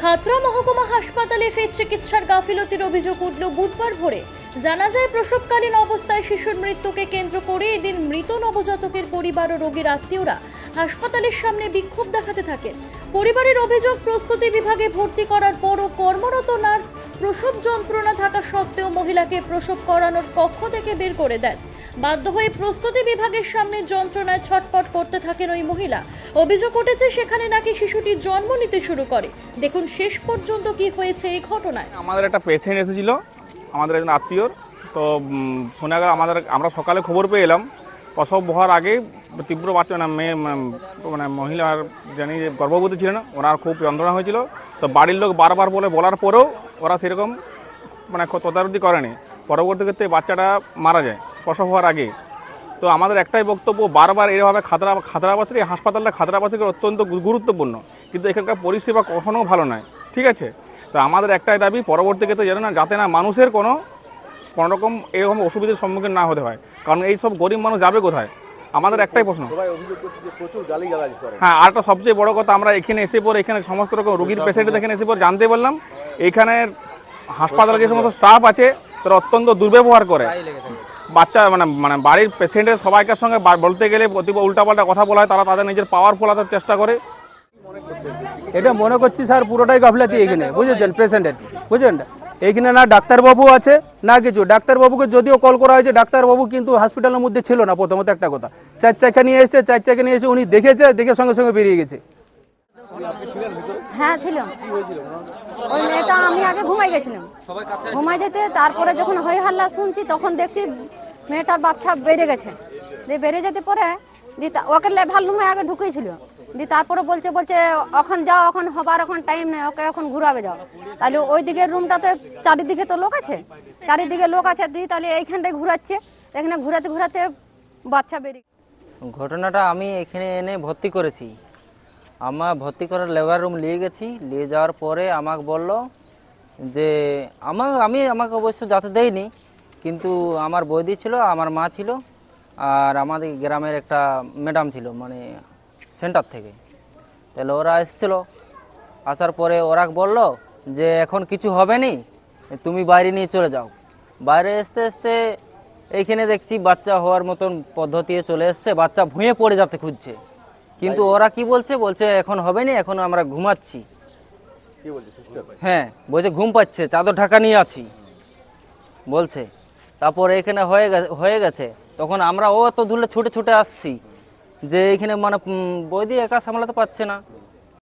খাতড়া মহকুমা হাসপাতালে ফের চিকিৎসার গাফিলতির অভিযোগ উঠল বুধবার ভোরে। জানা যায়, প্রসবকালীন অবস্থায় শিশুর মৃত্যুকে কেন্দ্র করে এদিন মৃত নবজাতকের পরিবার ও রোগীর আত্মীয়রা হাসপাতালের সামনে বিক্ষোভ দেখাতে থাকেন। পরিবারের অভিযোগ, প্রস্তুতি বিভাগে ভর্তি করার পরও কর্মরত নার্স প্রসব যন্ত্রণা থাকা সত্ত্বেও মহিলাকে প্রসব করানোর কক্ষ থেকে বের করে দেন। বাধ্য হয়ে প্রস্তুতি বিভাগের সামনে যন্ত্রণায় ছটফট করতে থাকেন ওই মহিলা। অভিযোগ উঠেছে সেখানে নাকি শিশুটি জন্ম নিতে শুরু করে। দেখুন শেষ পর্যন্ত কি হয়েছে এই ঘটনায়। আমাদের একটা পেশেন্ট এসেছিল, আমাদের একজন আত্মীয়র। তো শোনা গেল, আমরা সকালে খবর পেয়ে এলাম প্রসব হওয়ার আগে তীব্র বাচ্চা মেয়ে মহিলার জানি গর্ভবতী ছিলেন, ওনার খুব যন্ত্রণা হয়েছিল। তো বাড়ির লোক বারবার বলার পরেও ওরা সেরকম তদারকি করেনি। পরবর্তী ক্ষেত্রে বাচ্চাটা মারা যায় প্রসব হওয়ার আগে। তো আমাদের একটাই বক্তব্য, বারবার এভাবে খাতড়াবাসী হাসপাতালটা খাতড়াবাসীকে অত্যন্ত গুরুত্বপূর্ণ, কিন্তু এখানকার পরিষেবা কখনো ভালো নয়। ঠিক আছে, তো আমাদের একটাই দাবি, পরবর্তী ক্ষেত্রে যাতে না মানুষের কোনো রকম এরকম অসুবিধার সম্মুখীন না হতে হয়। কারণ এই সব গরিব মানুষ যাবে কোথায়? আমাদের একটাই প্রশ্ন। হ্যাঁ, আরেকটা সবচেয়ে বড় কথা, আমরা এখানে এসে পরে এখানে সমস্ত রকম রোগীর পেশেন্ট এখানে এসে পরে জানতে পারলাম এখানের হাসপাতালে যে সমস্ত স্টাফ আছে তারা অত্যন্ত দুর্ব্যবহার করে। বাচ্চা বাড়ির পেশেন্টের সবাইকার সঙ্গে বলতে গেলে উল্টাপাল্টা কথা বলা হয়, তারা তাদের নিজের পাওয়ার ফলানোর চেষ্টা করে। এটা মনে করছি স্যার পুরোটাই গাফলাতি এখানে, বুঝেছেন? পেশেন্টের বুঝলেন, এইখানে না ডাক্তারবাবু আছে না কিছু। ডাক্তারবাবুকে যদিও কল করা হয়েছে, ডাক্তারবাবু কিন্তু হসপিটালের মধ্যে ছিল না। প্রথমত একটা কথা, চার চাকা নিয়ে এসে উনি দেখে সঙ্গে সঙ্গে বেরিয়ে গেছে। হ্যাঁ ছিল। ওই মেয়েটা, আমি আগে ঘুমাই গেছিলাম, ঘুমাই যেতে তারপরে যখন হই হাল্লা শুনছি তখন দেখছি মেয়েটার বাচ্চা বেড়ে গেছে। বেড়ে যেতে পরে ওকে লেভার রুমে আগে ঢুকেছিল, তারপরে বলছে এখন যাও, এখন হবার এখন টাইম নেই, ওকে এখন ঘুরাবে যাও। তাহলে ওই দিকের রুমটাতে চারিদিকে তো লোক আছে, তাহলে এইখানটায় ঘুরাচ্ছে। এখানে ঘুরাতে বাচ্চা বেরিয়ে। ঘটনাটা আমি এখানে এনে ভর্তি করেছি। আমার ভর্তি করার লেবার রুম নিয়ে গেছি। নিয়ে যাওয়ার পরে আমাকে বলল যে আমাকে অবশ্য যেতে দেয়নি, কিন্তু আমার বৌদি ছিল, আমার মা ছিল, আর আমাদের গ্রামের একটা ম্যাডাম ছিল, মানে সেন্টার থেকে। তাহলে ওরা এসেছিল, আসার পরে ওরা বলল যে এখন কিছু হবে নি, তুমি বাইরে নিয়ে চলে যাও। বাইরে আসতে এইখানে দেখছি বাচ্চা হওয়ার মতন পদ্ধতি চলে এসছে, বাচ্চা ভুঁয়ে পড়ে যেতে খুঁজছে। কিন্তু ওরা কি বলছে এখন হবে না, এখন আমরা ঘুমাচ্ছি। হ্যাঁ বলছে ঘুম পাচ্ছে, চাদর ঢাকা নিয়ে আছি বলছে। তারপর এখানে হয়ে গেছে, তখন আমরা তো ধুলে ছুটে আসছি যে এইখানে বৌদি একা সামলাতে পারছে না।